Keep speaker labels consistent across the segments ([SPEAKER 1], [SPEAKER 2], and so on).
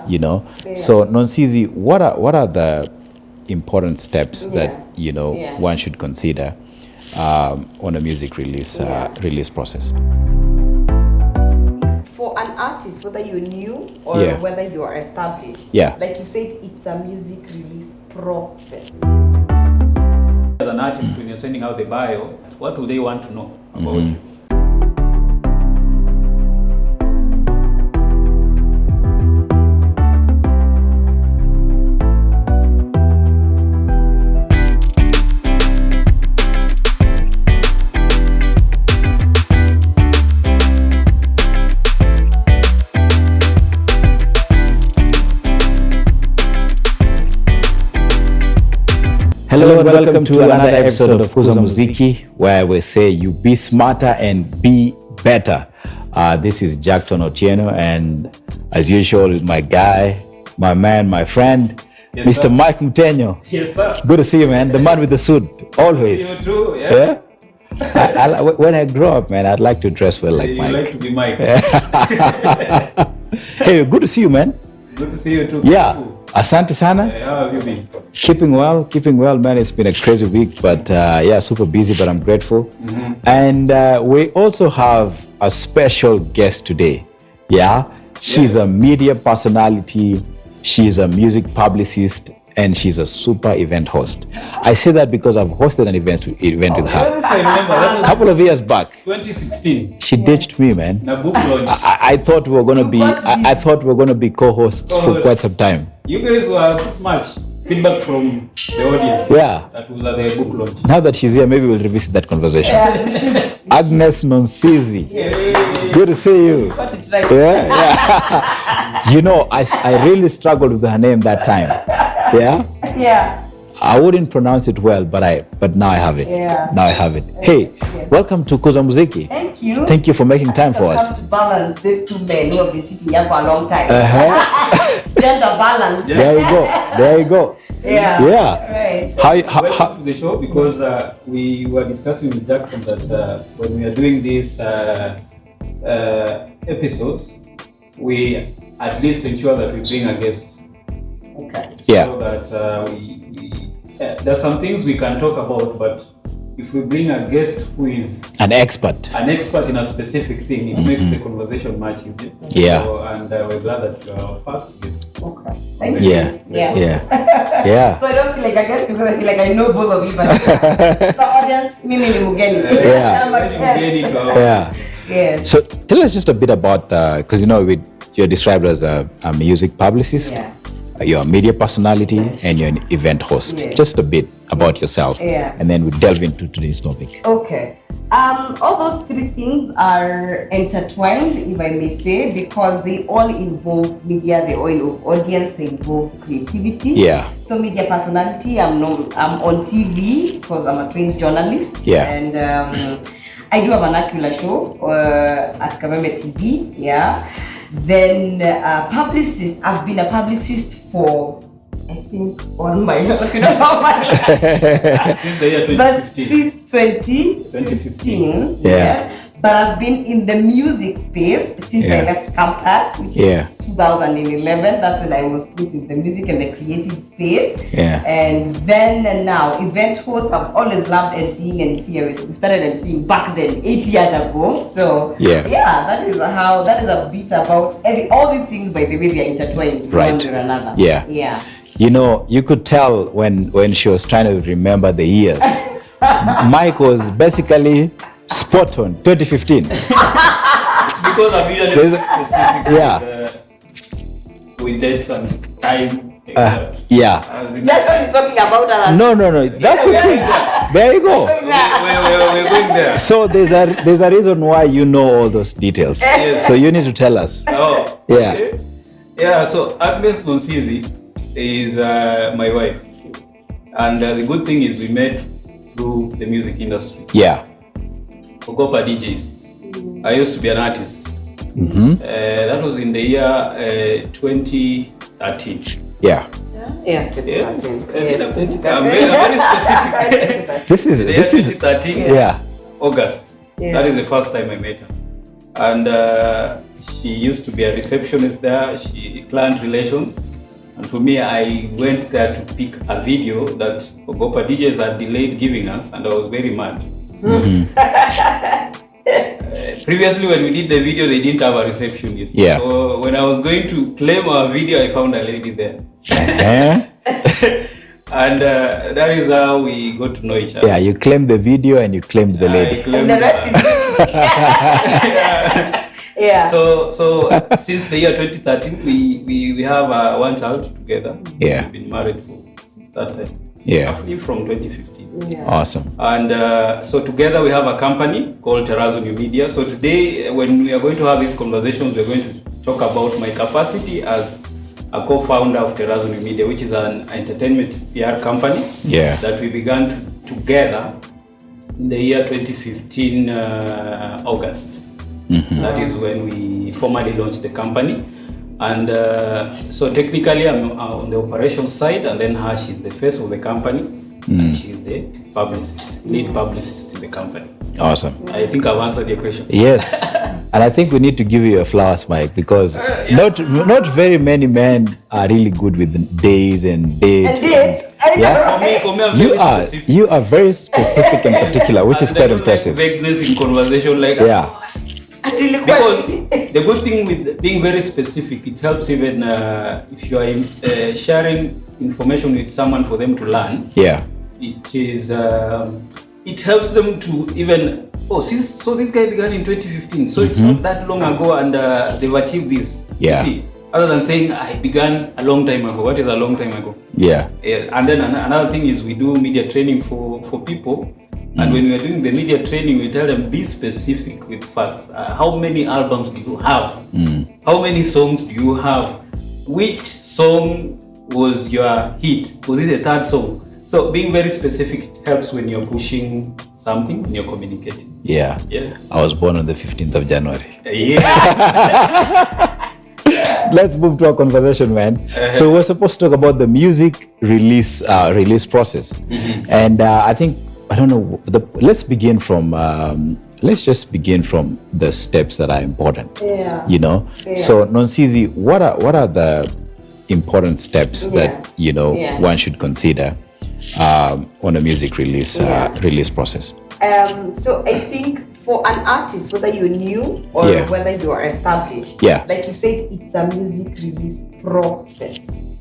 [SPEAKER 1] You know. So Nonsizi, what are the important steps that one should consider on a music release process?
[SPEAKER 2] For an artist, whether you're new or whether you are established, like you said, it's a music release process.
[SPEAKER 3] As an artist, when you're sending out the bio, what do they want to know about you?
[SPEAKER 1] Hello and welcome to another episode of KUZA MZIKI, where we say you be smarter and be better. This is Jacktone Otieno, and as usual with my guy, my man, my friend, Mr.
[SPEAKER 3] Sir.
[SPEAKER 1] Mike Mutenyo.
[SPEAKER 3] Yes, sir.
[SPEAKER 1] Good to see you, man. The man with the suit, always.
[SPEAKER 3] You too, yeah.
[SPEAKER 1] When I grow up, man, I'd like to dress well like Mike.
[SPEAKER 3] You like to be Mike.
[SPEAKER 1] Hey, good to see you, man.
[SPEAKER 3] Good to see you too.
[SPEAKER 1] Yeah. Asante sana.
[SPEAKER 3] How have you been?
[SPEAKER 1] Keeping well, man. It's been a crazy week, but super busy, but I'm grateful. And we also have a special guest today. She's a media personality, she's a music publicist, and she's a super event host. I say that because I've hosted an event with her.
[SPEAKER 3] Yes, I remember. That was
[SPEAKER 1] A couple of years back.
[SPEAKER 3] 2016.
[SPEAKER 1] She ditched me, man.
[SPEAKER 3] Na book launch.
[SPEAKER 1] I thought we were gonna be I thought we were gonna be co-hosts for quite some time.
[SPEAKER 3] You guys were too much feedback from the audience.
[SPEAKER 1] Yeah.
[SPEAKER 3] That was at the book launch.
[SPEAKER 1] Now that she's here, maybe we'll revisit that conversation. Agnes Nonsizi. Good to see you. You know, I really struggled with her name that time.
[SPEAKER 2] Yeah.
[SPEAKER 1] I wouldn't pronounce it well, but now I have it. Now I have it. Hey, welcome to KUZA MZIKI.
[SPEAKER 2] Thank you.
[SPEAKER 1] Thank you for making time for us.
[SPEAKER 2] Come to balance these two men who have been sitting here for a long time. Gender balance.
[SPEAKER 1] There you go.
[SPEAKER 2] Yeah. Right.
[SPEAKER 3] Welcome to the show, because we were discussing with Jacktone that when we are doing these episodes, we at least ensure that we bring a guest.
[SPEAKER 2] Okay.
[SPEAKER 3] So that we there's some things we can talk about, but if we bring a guest who is
[SPEAKER 1] An expert.
[SPEAKER 3] in a specific thing, it makes the conversation much easier.
[SPEAKER 1] Yeah.
[SPEAKER 3] So, and we're glad that you are our first guest.
[SPEAKER 2] Okay. Thank you.
[SPEAKER 1] Yeah.
[SPEAKER 2] So I don't feel like I guess because I feel like I know both of you, but the audience, mimi ni mugeni. I'm like, yes. Yes.
[SPEAKER 1] So tell us just a bit about, because you're described as a music publicist. You're a media personality, and you're an event host. Just a bit about yourself, and then we delve into today's topic.
[SPEAKER 2] Okay. All those three things are intertwined, if I may say, because they all involve media, they all involve audience, they involve creativity.
[SPEAKER 1] Yeah.
[SPEAKER 2] So media personality, I'm on TV because I'm a trained journalist.
[SPEAKER 1] Yeah.
[SPEAKER 2] And I do a vernacular show at Kameme TV. Yeah. Then publicist, I've been a publicist for, I think, on my since
[SPEAKER 3] the year 2015.
[SPEAKER 2] But since 2015. Yes. But I've been in the music space since I left campus, which is 2011. That's when I was put in the music and the creative space. And then now, event host, I've always loved emceeing and series. We started emceeing back then, 8 years ago. So that is a bit about all these things, by the way, they are intertwined one with another. Yeah.
[SPEAKER 1] You know, you could tell when she was trying to remember the years. Mike was basically spot on, 2015.
[SPEAKER 3] It's because I'm usually specific with dates and time.
[SPEAKER 2] That's what he's talking about.
[SPEAKER 1] No. That's the thing. There you go.
[SPEAKER 3] We're going there.
[SPEAKER 1] So there's a reason why you know all those details. So you need to tell us.
[SPEAKER 3] Oh. Okay. Yeah. So Agnes Nonsizi is my wife, and the good thing is we met through the music industry.
[SPEAKER 1] Yeah.
[SPEAKER 3] Ogopa DJs. I used to be an artist. That was in the year 2013.
[SPEAKER 1] Yeah.
[SPEAKER 2] Yeah.
[SPEAKER 3] Yes. I'm very specific.
[SPEAKER 1] This is
[SPEAKER 3] 2013.
[SPEAKER 1] Yeah.
[SPEAKER 3] August. That is the first time I met her. And she used to be a receptionist there. She client relations. And for me, I went there to pick a video that Ogopa DJs had delayed giving us, and I was very mad. Previously, when we did the video, they didn't have a receptionist.
[SPEAKER 1] Yeah.
[SPEAKER 3] So when I was going to claim our video, I found a lady there. And that is how we got to know each other.
[SPEAKER 1] Yeah, you claimed the video and you claimed the lady.
[SPEAKER 2] And the rest is history. Yeah.
[SPEAKER 3] So since the year 2013, we have one child together.
[SPEAKER 1] Yeah.
[SPEAKER 3] We've been married for that time.
[SPEAKER 1] Yeah.
[SPEAKER 3] Roughly from 2015.
[SPEAKER 2] Yeah.
[SPEAKER 1] Awesome.
[SPEAKER 3] And so together we have a company called Terrazzo New Media. So today, when we are going to have these conversations, we're going to talk about my capacity as a co-founder of Terrazzo New Media, which is an entertainment PR company.
[SPEAKER 1] Yeah.
[SPEAKER 3] That we began together in the year 2015 August. That is when we formally launched the company. And so technically I'm on the operations side, and then Hash is the face of the company, and she's the publicist, lead publicist in the company.
[SPEAKER 1] Awesome.
[SPEAKER 3] I think I've answered your question.
[SPEAKER 1] Yes. And I think we need to give you a flowers, Mike, because not very many men are really good with days and dates. Yeah.
[SPEAKER 3] For me, I'm very specific.
[SPEAKER 1] You are very specific and particular, which is
[SPEAKER 3] And
[SPEAKER 1] quite
[SPEAKER 3] I don't
[SPEAKER 1] impressive.
[SPEAKER 3] like vagueness in conversation like
[SPEAKER 1] Yeah.
[SPEAKER 3] Because the good thing with being very specific, it helps even if you are sharing information with someone for them to learn.
[SPEAKER 1] Yeah.
[SPEAKER 3] It is it helps them to even so this guy began in 2015, so it's not that long ago, and they've achieved this.
[SPEAKER 1] Yeah.
[SPEAKER 3] You see, other than saying I began a long time ago. What is a long time ago?
[SPEAKER 1] Yeah.
[SPEAKER 3] And then another thing is we do media training for people. And when we are doing the media training, we tell them, be specific with facts. How many albums do you have? How many songs do you have? Which song was your hit? Was it the third song? So being very specific helps when you're pushing something, when you're communicating.
[SPEAKER 1] Yeah.
[SPEAKER 3] Yeah.
[SPEAKER 1] I was born on the 15th of January.
[SPEAKER 3] Yeah.
[SPEAKER 1] Let's move to our conversation, man. So we're supposed to talk about the music release process. And I think, I don't know, let's begin from, let's just begin from the steps that are important.
[SPEAKER 2] Yeah.
[SPEAKER 1] You know?
[SPEAKER 2] Yeah.
[SPEAKER 1] So Nonsizi, what are the important steps that, you know, one should consider on a music release process?
[SPEAKER 2] So I think for an artist, whether you're new or whether you are established, like you said, it's a music release process.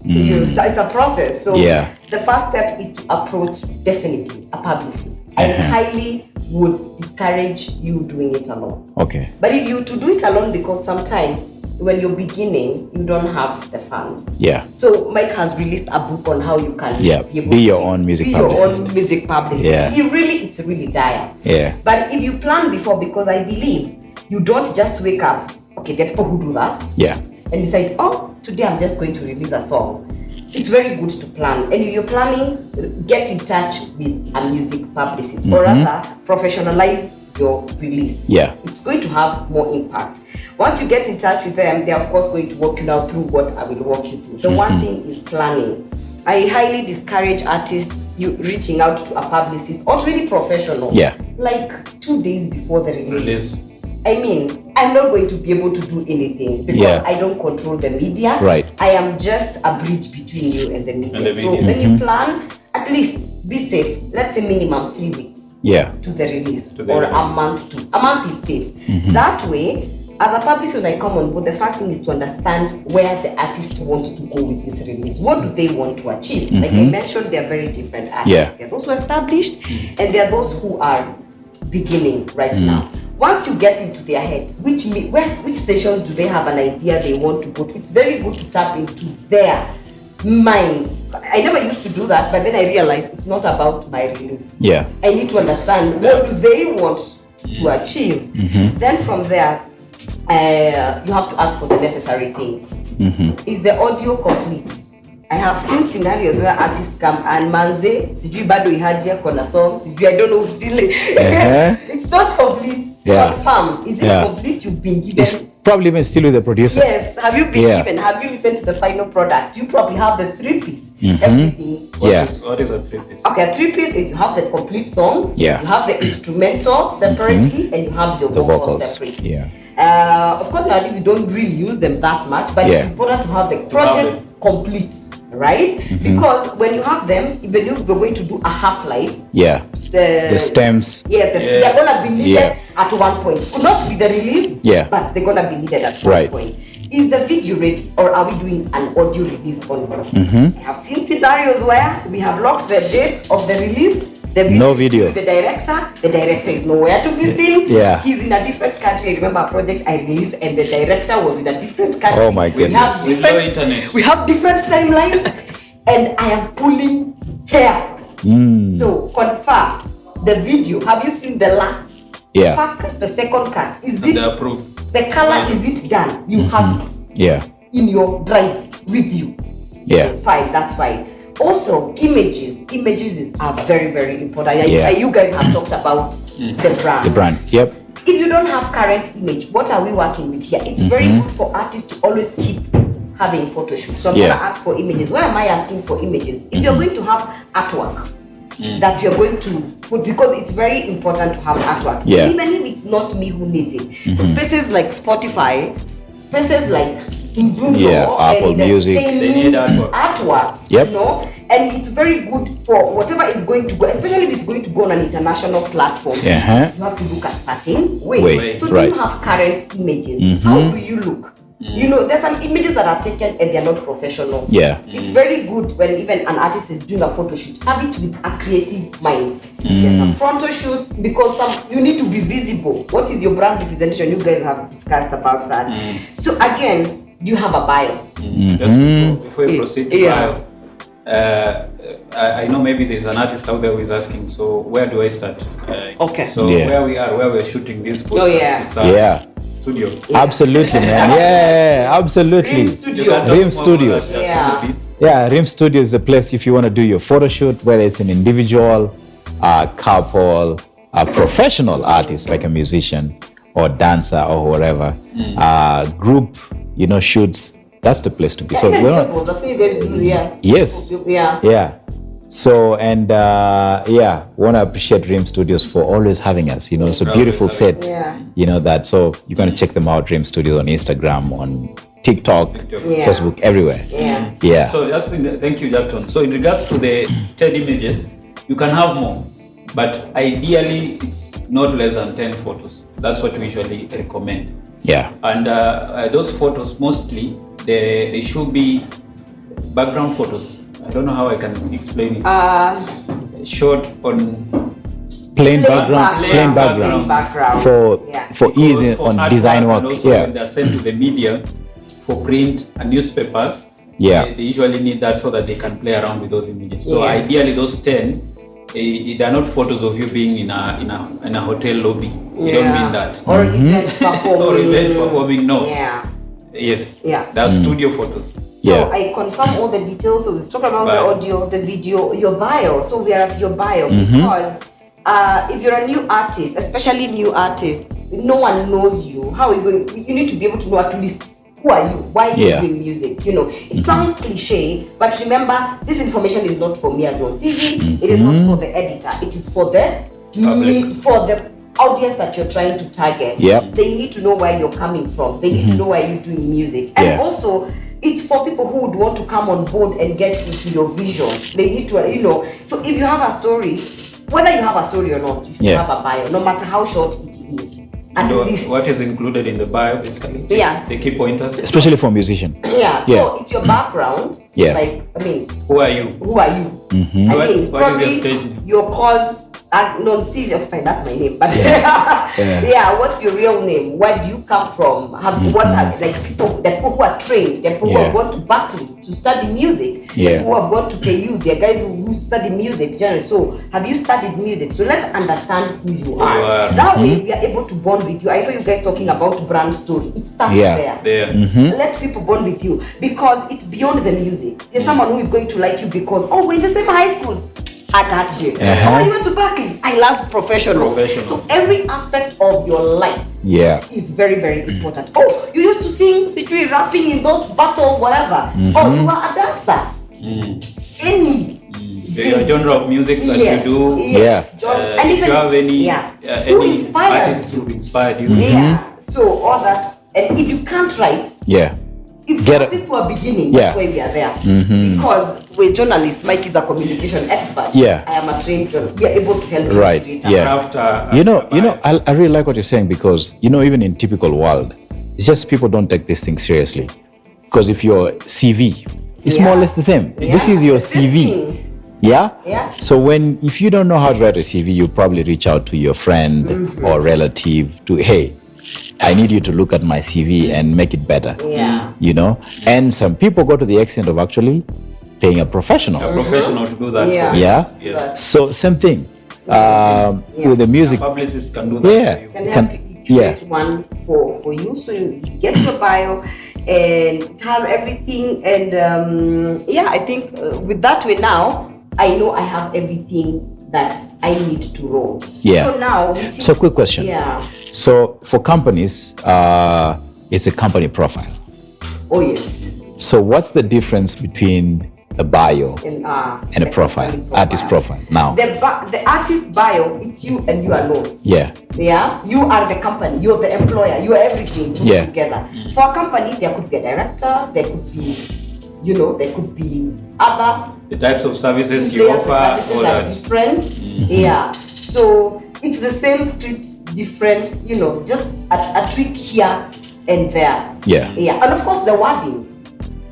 [SPEAKER 2] It's a process. So the first step is to approach definitely a publicist. I highly would discourage you doing it alone.
[SPEAKER 1] Okay.
[SPEAKER 2] But if you to do it alone, because sometimes when you're beginning, you don't have the funds.
[SPEAKER 1] Yeah.
[SPEAKER 2] So Mike has released a book on how you can
[SPEAKER 1] be your own music publicist.
[SPEAKER 2] Your own music publicist.
[SPEAKER 1] Yeah.
[SPEAKER 2] It's really dire.
[SPEAKER 1] Yeah.
[SPEAKER 2] But if you plan before, because I believe you don't just wake up, okay, there are people who do that.
[SPEAKER 1] Yeah.
[SPEAKER 2] And decide, today I'm just going to release a song. It's very good to plan. And if you're planning, get in touch with a music publicist, or rather, professionalize your release.
[SPEAKER 1] Yeah.
[SPEAKER 2] It's going to have more impact. Once you get in touch with them, they're of course going to walk you now through what I will walk you through. The one thing is planning. I highly discourage artists reaching out to a publicist or to any professional.
[SPEAKER 1] Yeah.
[SPEAKER 2] Like 2 days before the release. I mean, I'm not going to be able to do anything because I don't control the media.
[SPEAKER 1] Right.
[SPEAKER 2] I am just a bridge between you and the media. So when you plan, at least be safe. Let's say minimum 3 weeks. To the release, or a month to. A month is safe. That way, as a publicist, when I come on board, the first thing is to understand where the artist wants to go with this release. What do they want to achieve? Like I mentioned, they are very different artists. There are those who are established, and there are those who are beginning right now. Once you get into their head, which stations do they have an idea they want to go to? It's very good to tap into their minds. I never used to do that, but then I realized it's not about my release. I need to understand what do they want to achieve. Then from there, you have to ask for the necessary things. Is the audio complete? I have seen scenarios where artists come and manze, sijui bado ihadia kona song, sijui I don't know zile. It's not complete. Confirm. Is it complete? You've been given.
[SPEAKER 1] It's probably even still with the producer.
[SPEAKER 2] Yes. Have you been given? Have you listened to the final product? You probably have the 3-piece. Everything.
[SPEAKER 3] What is a 3-piece?
[SPEAKER 2] Okay, a 3-piece is you have the complete song. You have the instrumental separately, and you have your vocals separately. Of course, nowadays you don't really use them that much, but it's important to have the project complete, right? Because when you have them, even if we're going to do a half life,
[SPEAKER 1] the stems,
[SPEAKER 2] they're gonna be needed at one point. Could not be the release, but they're gonna be needed at one point. Is the video ready, or are we doing an audio release only? I have seen scenarios where we have locked the date of the release.
[SPEAKER 1] No video.
[SPEAKER 2] The director is nowhere to be seen. He's in a different country. I remember a project I released and the director was in a different country.
[SPEAKER 1] Oh my goodness.
[SPEAKER 2] We have different timelines and I am pulling hair. So confirm the video. Have you seen the last? The first cut, the second cut. Is it the color? Is it done? You have it. In your drive with you. Fine, that's fine. Also, images are very, very important. You guys have talked about the brand.
[SPEAKER 1] The brand,
[SPEAKER 2] If you don't have current image, what are we working with here? It's very good for artists to always keep having photo shoots. So I'm going to ask for images. Why am I asking for images? If you're going to have artwork that you're going to put, because it's very important to have artwork. Even if it's not me who needs it. Spaces like Spotify, spaces like
[SPEAKER 1] Apple Music,
[SPEAKER 2] they need artworks, you know, and it's very good for whatever is going to go, especially if it's going to go on an international platform. You have to look a certain way. So do you have current images? How do you look? You know, there's some images that are taken and they're not professional. It's very good when even an artist is doing a photo shoot, have it with a creative mind. There's some photo shoots because you need to be visible. What is your brand representation? You guys have discussed about that. So again, do you have a bio?
[SPEAKER 3] Just before you proceed to bio, I know maybe there's an artist out there who is asking, so where do I start? So where we're shooting this podcast, studio.
[SPEAKER 1] Absolutely, man. Absolutely. Rim Studios. Rim Studios is the place if you want to do your photo shoot, whether it's an individual, a couple, a professional artist like a musician or dancer or whatever, group, shoots. That's the place to be. So
[SPEAKER 2] I've seen you guys do,
[SPEAKER 1] Yes. So, and want to appreciate Rim Studios for always having us. It's a beautiful set. That. So you're going to check them out, Rim Studios, on Instagram, on TikTok, Facebook, everywhere.
[SPEAKER 3] So thank you, Jacktone. So in regards to the 10 images, you can have more, but ideally it's not less than 10 photos. That's what we usually recommend. And those photos mostly they should be background photos. I don't know how I can explain it. Short on
[SPEAKER 1] plain background for easy on design work.
[SPEAKER 3] When they're sent to the media for print and newspapers, they usually need that so that they can play around with those images. So ideally, those 10, they are not photos of you being in a hotel lobby. You don't mean that.
[SPEAKER 2] Or event
[SPEAKER 3] performing. No. That's studio photos.
[SPEAKER 2] So I confirm all the details. So we've talked about the audio, the video, your bio. So we are at your bio because if you're a new artist, especially new artists, no one knows you. How are you going? You need to be able to know at least who are you, why are you doing music. It sounds cliche, but remember, this information is not for me as Nonsizi. It is not for the editor. It is for the audience that you're trying to target. They need to know where you're coming from. They need to know why you're doing music, and also, it's for people who would want to come on board and get into your vision. They need to, so if you have a story, whether you have a story or not, you should have a bio, no matter how short it is. At least.
[SPEAKER 3] What is included in the bio, basically? The key pointers?
[SPEAKER 1] Especially for a musician.
[SPEAKER 2] So it's your background.
[SPEAKER 3] Who are you?
[SPEAKER 2] What is your
[SPEAKER 3] stage name?
[SPEAKER 2] You're called Nonsizi, okay, that's my name, but what's your real name? Where do you come from? What are people who are trained, the people who have gone to Berkeley to study music, who have gone to KU, there are guys who study music generally. So have you studied music? So let's understand who you are. That way we are able to bond with you. I saw you guys talking about brand story. It starts there. Let people bond with you because it's beyond the music. There's someone who is going to like you because we're in the same high school. I got you. You went to Berkeley. I love professionals. So every aspect of your life is very, very important. You used to sing, situate, rapping in those battle, whatever. You are a dancer. Any
[SPEAKER 3] genre of music that you do.
[SPEAKER 2] And
[SPEAKER 3] if you have any artists who inspired you.
[SPEAKER 2] So all that, and if you can't write, if artists were beginning, that's why we are there. Because we're journalists, Mike is a communication expert. I am a trained journalist. We are able to help you.
[SPEAKER 1] I really like what you're saying, because even in typical world, it's just people don't take this thing seriously. Because if your CV, it's more or less the same. This is your CV. So if you don't know how to write a CV, you probably reach out to your friend or relative to, hey, I need you to look at my CV and make it better. And some people go to the extent of actually paying a professional.
[SPEAKER 3] A professional to do that. Yes.
[SPEAKER 1] So same thing with the music.
[SPEAKER 3] Publicists can do that for you.
[SPEAKER 2] Can create one for you. So you get your bio and it has everything. And I think with that way now, I know I have everything that I need to roll. So now we see.
[SPEAKER 1] So quick question. So for companies, it's a company profile.
[SPEAKER 2] Oh yes.
[SPEAKER 1] So what's the difference between a bio and a profile, artist profile? Now
[SPEAKER 2] the artist bio, it's you and you alone. You are the company, you're the employer, you are everything put together. For a company, there could be a director, there could be, there could be other
[SPEAKER 3] the types of services you offer.
[SPEAKER 2] Services are different. So it's the same script, different, just a tweak here and there. And of course the wording,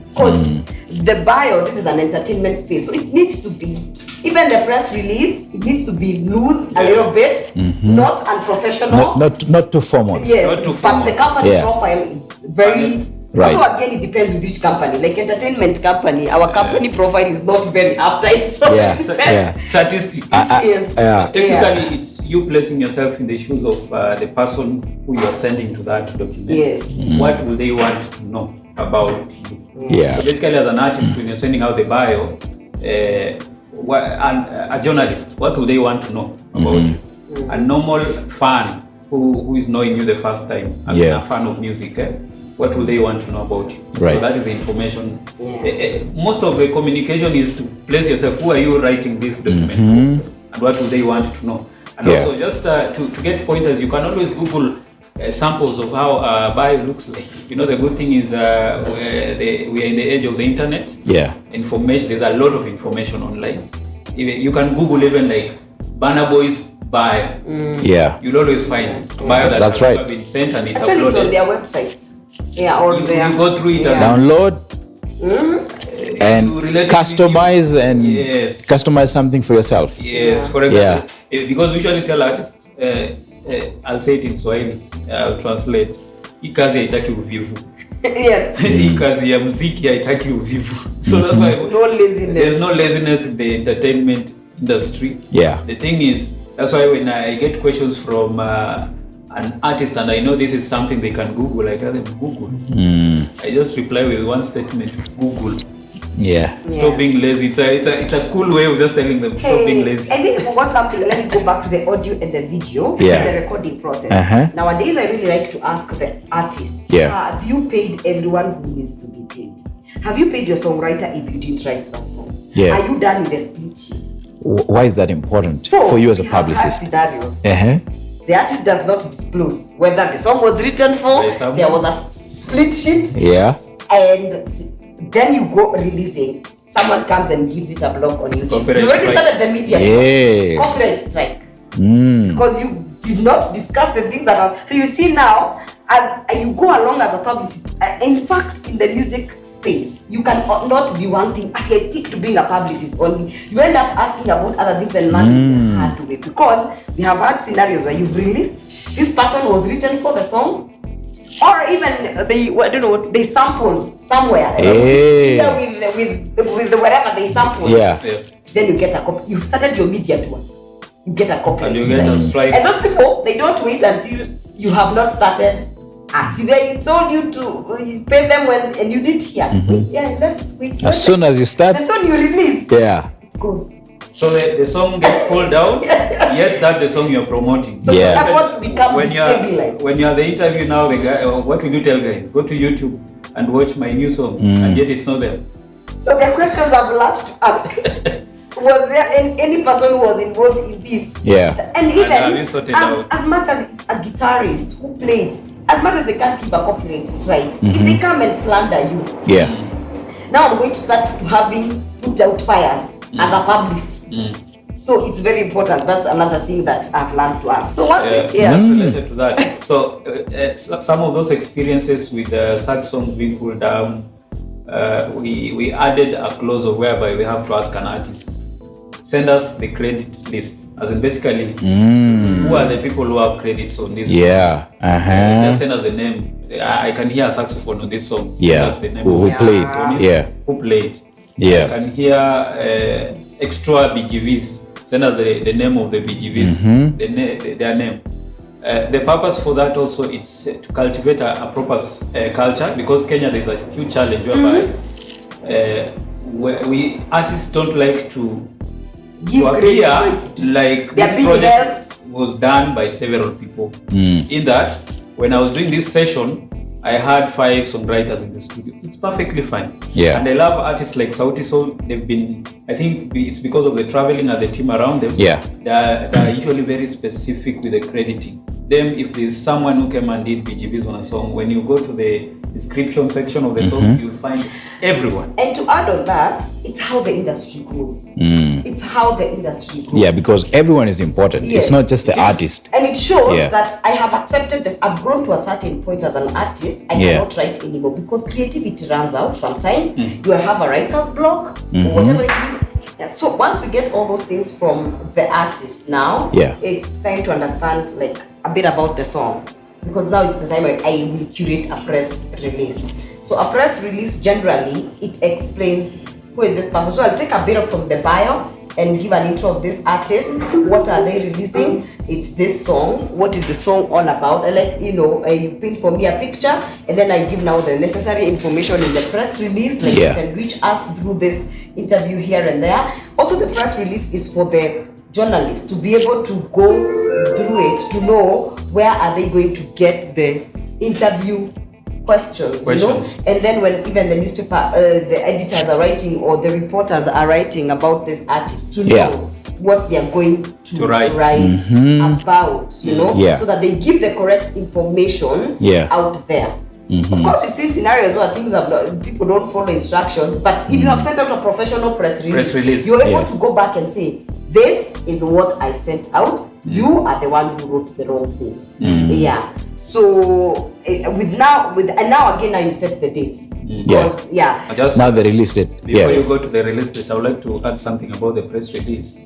[SPEAKER 2] because the bio, this is an entertainment space, so it needs to be, even the press release, it needs to be loose a little bit, not unprofessional,
[SPEAKER 1] not too formal.
[SPEAKER 2] Not too formal. But the company profile is very. Also, again, it depends with which company. Like entertainment company, our company profile is not very uptight, so it depends.
[SPEAKER 3] Statistic. Technically, it's you placing yourself in the shoes of the person who you are sending to that document. What will they want to know about you? So basically, as an artist, when you're sending out the bio, a journalist, what do they want to know about you? A normal fan who is knowing you the first time, as a fan of music, what will they want to know about you? So that is the information. Most of the communication is to place yourself, who are you writing this document for, and what will they want to know? And also just to get pointers, you can always Google samples of how a bio looks like. The good thing is we are in the age of the internet. Information, there's a lot of information online. You can Google even like Burna Boy's bio. You'll always find bio that has been sent and it's
[SPEAKER 2] actually
[SPEAKER 3] uploaded.
[SPEAKER 2] It's on their website.
[SPEAKER 3] You go through it,
[SPEAKER 1] download and customize and customize something for yourself.
[SPEAKER 3] For example, because we usually tell artists, I'll say it in Swahili, I'll translate. Hii kazi haitaki uvivu. Hii kazi ya muziki haitaki uvivu. So that's why there's no laziness in the entertainment industry. The thing is, that's why when I get questions from an artist and I know this is something they can Google, I tell them Google. I just reply with one statement: Google. Stop being lazy. It's a cool way of just telling them stop being lazy.
[SPEAKER 2] I think I forgot something. Let me go back to the audio and the video and the recording process. Nowadays, I really like to ask the artist: have you paid everyone who needs to be paid? Have you paid your songwriter if you didn't write that song? Are you done with the split sheet?
[SPEAKER 1] Why is that important for you as a publicist?
[SPEAKER 2] The artist does not disclose whether the song was written for, there was a split sheet, and then you go releasing. Someone comes and gives it a block on YouTube. You already started the media. Copyright strike. Because you did not discuss the things that are. So you see now, as you go along as a publicist, in fact, in the music space, you can not be one thing. I stick to being a publicist only. You end up asking about other things and learning the hard way. Because we have had scenarios where you've released, this person was written for the song, or even they sampled somewhere. With whatever they sampled. Then you get a copy. You started your media tour. You get a copy.
[SPEAKER 3] And you get a strike.
[SPEAKER 2] And those people, they don't wait until you have not started. See, they told you to pay them and you did here. Let's wait.
[SPEAKER 1] As soon as you start.
[SPEAKER 2] As soon as you release. It goes.
[SPEAKER 3] So the song gets pulled down, yet that's the song you're promoting.
[SPEAKER 2] So the efforts become destabilized.
[SPEAKER 3] When you're the interview now, the guy, what will you tell guys? Go to YouTube and watch my new song, and yet it's not there.
[SPEAKER 2] So the questions I've learned to ask. Was there any person who was involved in this? And even as much as it's a guitarist who played, as much as they can't keep a copyright strike, if they come and slander you, now I'm going to start to having put out fires as a publicist. So it's very important. That's another thing that I've learned to ask. So what's
[SPEAKER 3] related to that? So some of those experiences with such songs being pulled down, we added a clause of whereby we have to ask an artist, send us the credit list, as in basically who are the people who have credits on this song. Just send us the name. I can hear a saxophone on this song.
[SPEAKER 1] The name who played.
[SPEAKER 3] Who played. I can hear extra BGVs. Send us the name of the BGVs, their name. The purpose for that also is to cultivate a proper culture, because Kenya there is a huge challenge whereby we artists don't like to appear like this project was done by several people. In that, when I was doing this session, I had 5 songwriters in the studio. It's perfectly fine. And I love artists like Sauti Sol. They've been, I think it's because of the traveling and the team around them. They're usually very specific with the crediting. Them, if there's someone who came and did BGBs on a song, when you go to the description section of the song, you'll find everyone.
[SPEAKER 2] And to add on that, it's how the industry goes. It's how the industry goes.
[SPEAKER 1] Yeah, because everyone is important. It's not just the artist.
[SPEAKER 2] And it shows that I have accepted that I've grown to a certain point as an artist. I cannot write anymore because creativity runs out sometimes. You have a writer's block or whatever it is. So once we get all those things from the artist now, it's time to understand like a bit about the song. Because now it's the time I will curate a press release. So a press release, generally, it explains who is this person. So I'll take a bit from the bio and give an intro of this artist. What are they releasing? It's this song. What is the song all about? I like, you print for me a picture, and then I give now the necessary information in the press release. Like you can reach us through this interview here and there. Also, the press release is for the journalists to be able to go through it, to know where are they going to get the interview questions. And then when even the newspaper, the editors are writing or the reporters are writing about this artist, to know what they are going to write about, so that they give the correct information out there. Of course, we've seen scenarios where people don't follow instructions, but if you have sent out a professional press release, you're able to go back and say, this is what I sent out. You are the one who wrote the wrong thing. So now again you set the date. Because,
[SPEAKER 1] now the release date.
[SPEAKER 3] Before you go to the release date, I would like to add something about the press release.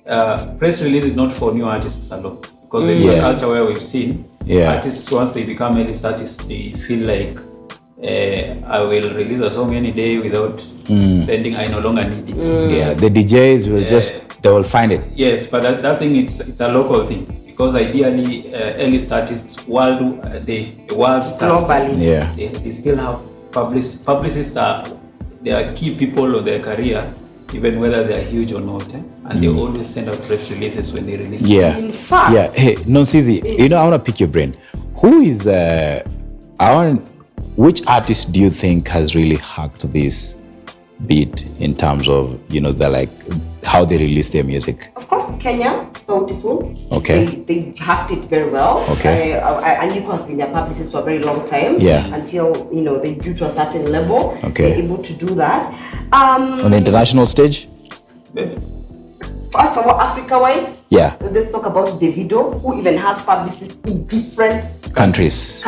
[SPEAKER 3] Press release is not for new artists alone, because it's a culture where we've seen artists, once they become A-list artists, they feel like I will release a song any day without sending. I no longer need it.
[SPEAKER 1] The DJs will they will find it.
[SPEAKER 3] Yes, but that thing it's a local thing, because ideally A-list artists the world stars
[SPEAKER 2] globally,
[SPEAKER 3] they still have publicists they are key people of their career, even whether they are huge or not, and they always send out press releases when they release.
[SPEAKER 2] In fact,
[SPEAKER 1] hey, Nonsizi, I want to pick your brain. Who is which artist do you think has really hacked this beat in terms of how they release their music?
[SPEAKER 2] Of course, Kenya, Sauti Sol. They hacked it very well. And you has been a publicist for a very long time. Until they grew to a certain level. They're able to do that.
[SPEAKER 1] On the international stage?
[SPEAKER 2] First of all, Africa-wide. Let's talk about Davido, who even has publicists in different countries.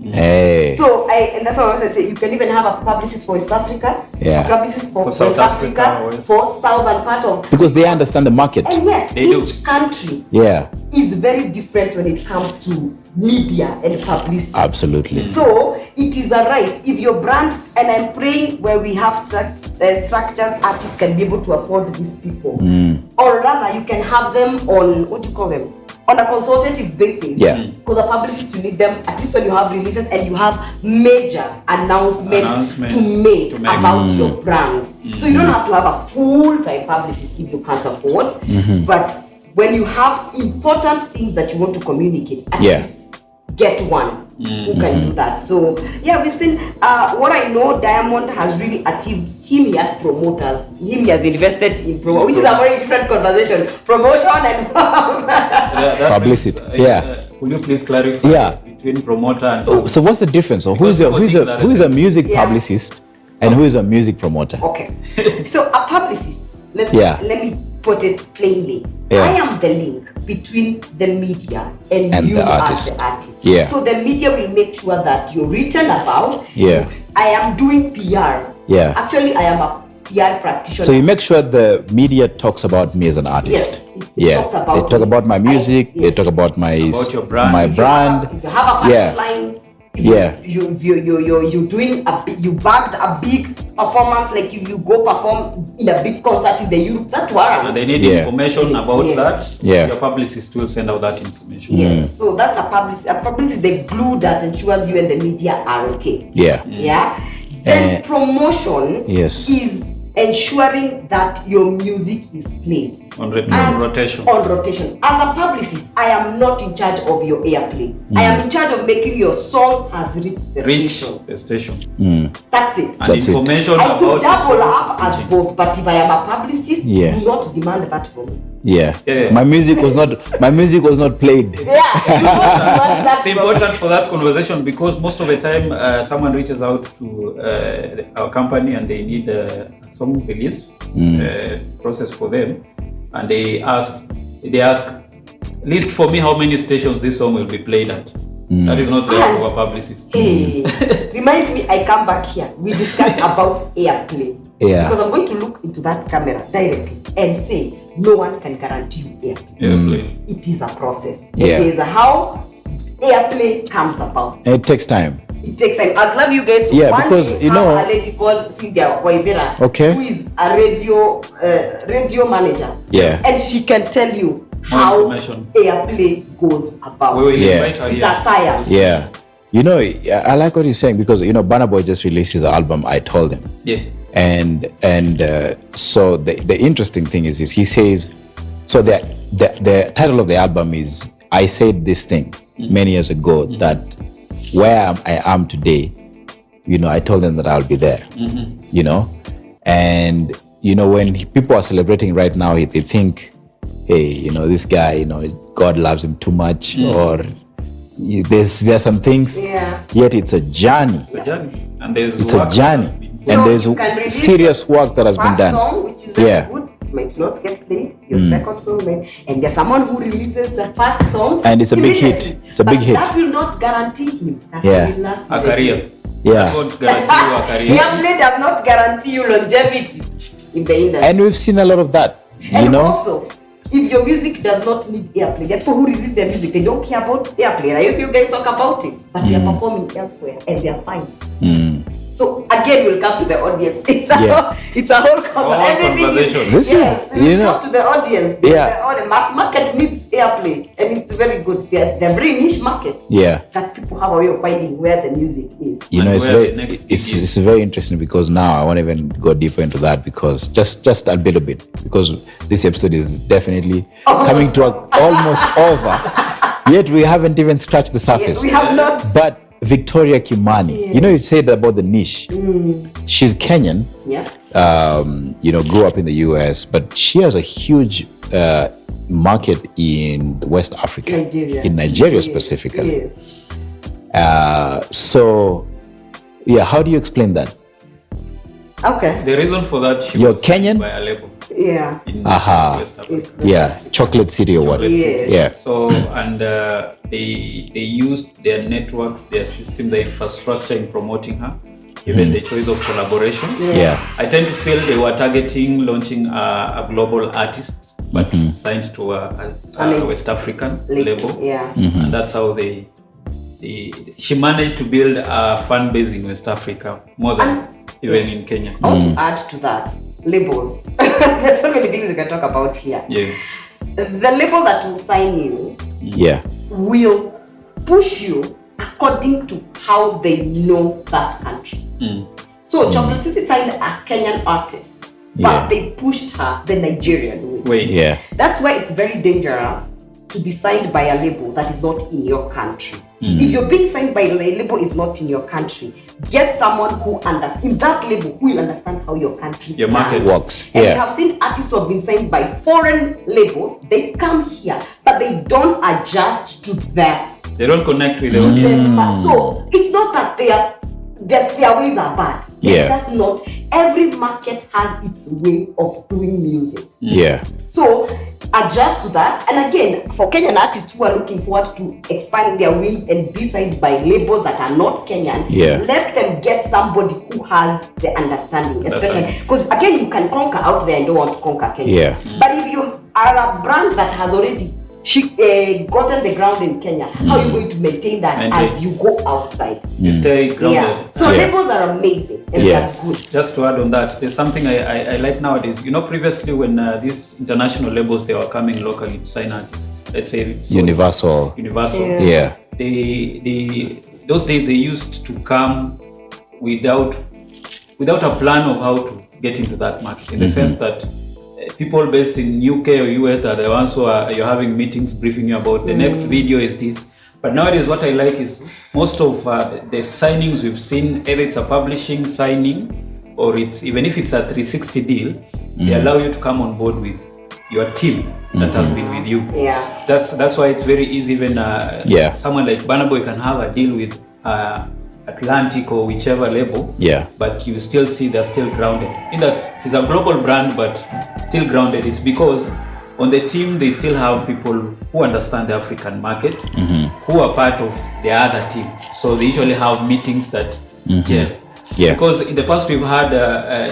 [SPEAKER 1] Hey.
[SPEAKER 2] So and that's what I say. You can even have a publicist for East Africa, a publicist for West Africa, for southern part of,
[SPEAKER 1] because they understand the market.
[SPEAKER 2] And yes, each country is very different when it comes to media and publicity.
[SPEAKER 1] Absolutely.
[SPEAKER 2] So it is a right. If your brand, and I'm praying where we have structures, artists can be able to afford these people, or rather you can have them on on a consultative basis. Because a publicist, you need them at least when you have releases and you have major announcements to make about your brand. So you don't have to have a full-time publicist if you can't afford. But when you have important things that you want to communicate, at least get one who can do that. So we've seen what I know Diamond has really achieved. He has promoters. He has invested in which is a very different conversation. Promotion and
[SPEAKER 1] publicity.
[SPEAKER 3] Could you please clarify between promoter and
[SPEAKER 1] so what's the difference? So who's a music publicist and who is a music promoter?
[SPEAKER 2] Okay. So a publicist, let me put it plainly. I am the link between the media and you
[SPEAKER 1] the artist.
[SPEAKER 2] as the artist.
[SPEAKER 1] Yeah.
[SPEAKER 2] So the media will make sure that you're written about.
[SPEAKER 1] Yeah.
[SPEAKER 2] I am doing PR.
[SPEAKER 1] Yeah.
[SPEAKER 2] Actually, I am a PR practitioner.
[SPEAKER 1] So you make sure the media talks about me as an artist.
[SPEAKER 2] Yes.
[SPEAKER 1] They talk about my music. They talk about
[SPEAKER 3] about your brand.
[SPEAKER 1] my brand.
[SPEAKER 2] If you have a fashion line. You're doing you bagged a big performance, like if you go perform in a big concert in the Europe, that warrants.
[SPEAKER 3] And they need information about that.
[SPEAKER 1] Yeah.
[SPEAKER 3] Your publicist will send out that information.
[SPEAKER 2] Yes. So that's a publicist. A publicist is the glue that ensures you and the media are okay.
[SPEAKER 1] Yeah.
[SPEAKER 2] Yeah. Then promotion is ensuring that your music is played
[SPEAKER 3] on rotation.
[SPEAKER 2] On rotation. As a publicist, I am not in charge of your airplay. I am in charge of making your song has reached the station. That's it.
[SPEAKER 3] And
[SPEAKER 1] That's
[SPEAKER 3] information
[SPEAKER 2] I could
[SPEAKER 3] about
[SPEAKER 2] double up as both, but if I am a publicist, do not demand that from me.
[SPEAKER 1] My music was not played.
[SPEAKER 3] It's important for that conversation because most of the time someone reaches out to our company and they need a song release process for them, and they ask, list for me how many stations this song will be played at. That is not the work of a publicist.
[SPEAKER 2] Remind me, I come back here. We discuss about airplay. Because I'm going to look into that camera directly and say, no one can guarantee you airplay. It is a process. It is how airplay comes about.
[SPEAKER 1] And it takes time.
[SPEAKER 2] It takes time. I'd love you guys to
[SPEAKER 1] because
[SPEAKER 2] you know a lady called Cynthia Waidera, who is a radio manager. And she can tell you how airplay goes about. It's a science.
[SPEAKER 1] You know, I like what he's saying because Burna Boy just released his album. I Told Him. And so the interesting thing is he says, so the title of the album is I Said This Thing many years ago that where I am today, I told them that I'll be there. And when people are celebrating right now, they think, hey, this guy, God loves him too much, or there's some things. Yet it's a journey.
[SPEAKER 3] And there's
[SPEAKER 1] it's a journey. And there's serious work that has been done.
[SPEAKER 2] Song, which is very good, might not get played. Your second song, and there's someone who releases the first song,
[SPEAKER 1] and it's a big hit. It's a big hit.
[SPEAKER 2] That will not guarantee him that he will last
[SPEAKER 3] a career.
[SPEAKER 2] That won't guarantee you a career. Airplay does not guarantee you longevity in the industry.
[SPEAKER 1] And we've seen a lot of that.
[SPEAKER 2] And also, if your music does not need airplay, the people who release their music, they don't care about airplay. I used to you guys talk about it, but they are performing elsewhere and they are fine. So again, we'll come to the audience. It's a whole conversation.
[SPEAKER 1] This is,
[SPEAKER 2] come to the audience. The mass market needs airplay, and it's very good. They're very niche market. That people have a way of finding where the music is.
[SPEAKER 1] It's very interesting because now I won't even go deeper into that because just a little bit because this episode is definitely coming to almost over. Yet we haven't even scratched the surface.
[SPEAKER 2] We have not.
[SPEAKER 1] But Victoria Kimani, you said about the niche. She's Kenyan. Grew up in the US, but she has a huge market in West Africa, in Nigeria specifically. So, how do you explain that?
[SPEAKER 2] Okay.
[SPEAKER 3] The reason for that,
[SPEAKER 1] you're Kenyan
[SPEAKER 3] by a label.
[SPEAKER 2] In
[SPEAKER 3] West Africa.
[SPEAKER 1] Chocolate City or what?
[SPEAKER 3] So and they used their networks, their system, their infrastructure in promoting her. Even the choice of collaborations. I tend to feel they were targeting launching a global artist, but signed to a West African label. And that's how she managed to build a fan base in West Africa more than even in Kenya.
[SPEAKER 2] I want to add to that. Labels. There's so many things we can talk about here. The label that will sign you will push you according to how they know that country. So Chocolate City signed a Kenyan artist, but they pushed her the Nigerian way. That's why it's very dangerous to be signed by a label that is not in your country. If you're being signed by a label is not in your country, get someone who understands in that label who will understand how your country
[SPEAKER 3] Your market
[SPEAKER 1] works.
[SPEAKER 2] And we have seen artists who have been signed by foreign labels. They come here, but they don't adjust to that.
[SPEAKER 3] They don't connect with the audience.
[SPEAKER 2] So it's not that their ways are bad. They're just not. Every market has its way of doing music.
[SPEAKER 1] Yeah.
[SPEAKER 2] So adjust to that. And again, for Kenyan artists who are looking forward to expanding their wings and be signed by labels that are not Kenyan, let them get somebody who has the understanding, especially because again, you can conquer out there and don't want to conquer Kenya.
[SPEAKER 1] Yeah.
[SPEAKER 2] But if you are a brand that has already gotten the ground in Kenya, how are you going to maintain that as you go outside?
[SPEAKER 3] You stay grounded.
[SPEAKER 2] So labels are amazing and they're good.
[SPEAKER 3] Just to add on that, there's something I like nowadays. You know, previously when these international labels, they were coming locally to sign artists, let's say
[SPEAKER 1] Universal.
[SPEAKER 3] Yeah. Those days they used to come without a plan of how to get into that market, in the sense that people based in UK or US are the ones who you're having meetings briefing you about the next video is this. But nowadays what I like is most of the signings we've seen, either it's a publishing signing or it's even if it's a 360 deal, they allow you to come on board with your team that has been with you.
[SPEAKER 2] Yeah.
[SPEAKER 3] That's why it's very easy when someone like Burna Boy can have a deal with Atlantic or whichever label, but you still see they're still grounded. In that he's a global brand, but still grounded. It's because on the team they still have people who understand the African market, who are part of the other team. So they usually have meetings that gel. Yeah. Because in the past we've had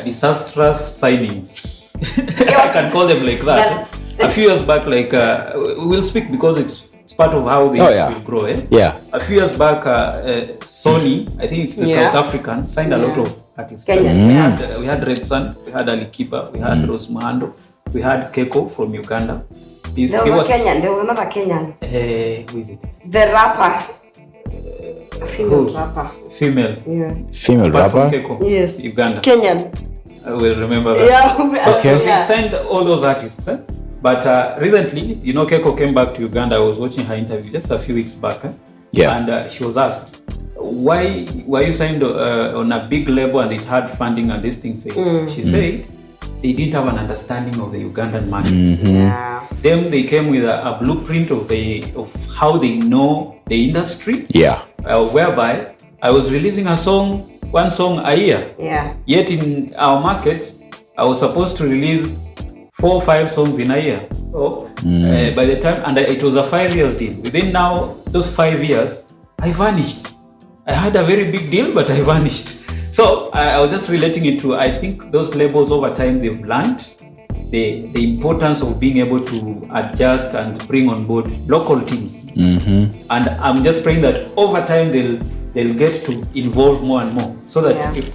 [SPEAKER 3] disastrous signings. I can call them like that. A few years back, like we'll speak because it's part of how they will grow. A few years back, Sony, I think it's the South African, signed a lot of artists. We had Red Sun, we had Ali Kiba, we had Rose Muhando, we had Keko from Uganda.
[SPEAKER 2] There was another Kenyan.
[SPEAKER 3] Who is it?
[SPEAKER 2] The rapper. A female rapper.
[SPEAKER 3] Female
[SPEAKER 1] rapper?
[SPEAKER 3] From Keko,
[SPEAKER 2] yes.
[SPEAKER 3] Uganda.
[SPEAKER 2] Kenyan.
[SPEAKER 3] I will remember that.
[SPEAKER 2] So
[SPEAKER 3] they signed all those artists. But recently, you know, Keko came back to Uganda. I was watching her interview just a few weeks back. And she was asked, why were you signed on a big label and it had funding and this thing failed? She said they didn't have an understanding of the Ugandan market. Then they came with a blueprint of how they know the industry. Whereby I was releasing one song a year. Yet in our market, I was supposed to release 4 or 5 songs in a year. So by the time, and it was a 5-year deal. Within now those 5 years, I vanished. I had a very big deal, but I vanished. So I was just relating it to, I think those labels over time, they've learned the importance of being able to adjust and bring on board local teams. And I'm just praying that over time they'll get to involve more and more, so that if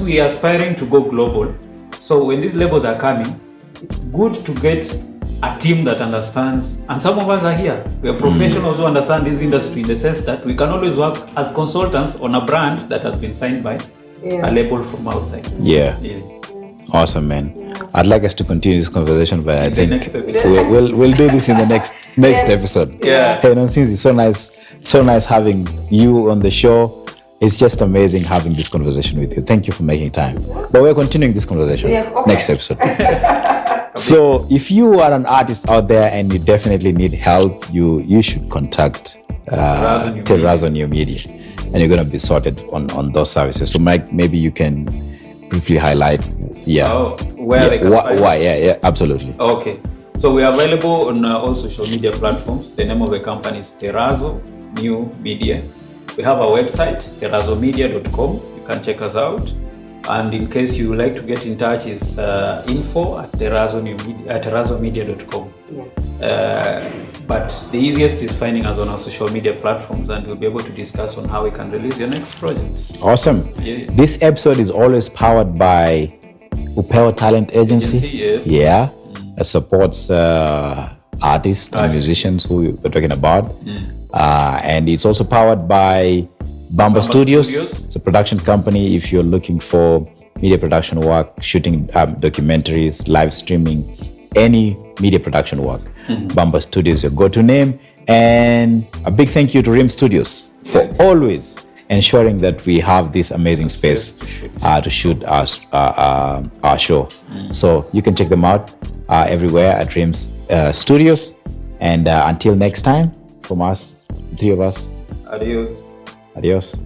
[SPEAKER 3] we are aspiring to go global. So when these labels are coming, it's good to get a team that understands, and some of us are here. We are professionals who understand this industry in the sense that we can always work as consultants on a brand that has been signed by a label from outside.
[SPEAKER 1] Awesome, man. I'd like us to continue this conversation, but I think we'll do this in the next episode. Hey, Nonsizi, so nice having you on the show. It's just amazing having this conversation with you. Thank you for making time. But we're continuing this conversation next episode. So if you are an artist out there and you definitely need help, you should contact Terrazzo New Media, and you're going to be sorted on those services. So Mike, maybe you can briefly highlight
[SPEAKER 3] where they can find
[SPEAKER 1] why absolutely.
[SPEAKER 3] Okay, so we are available on all social media platforms. The name of the company is Terrazzo New Media. We have our website, terrazzomedia.com. You can check us out. And in case you would like to get in touch, is info@terrazzomedia.com. But the easiest is finding us on our social media platforms, and we'll be able to discuss on how we can release your next project.
[SPEAKER 1] Awesome. This episode is always powered by Upeo Talent Agency. That supports artists and musicians who we're talking about. And it's also powered by Bamba Studios. It's a production company. If you're looking for media production work, shooting documentaries, live streaming, any media production work, Bamba Studios, your go-to name. And a big thank you to Rim Studios for always ensuring that we have this amazing space to shoot our show. So you can check them out everywhere at Rim's Studios. And until next time, from us, three of us.
[SPEAKER 3] Adios.
[SPEAKER 1] Adios.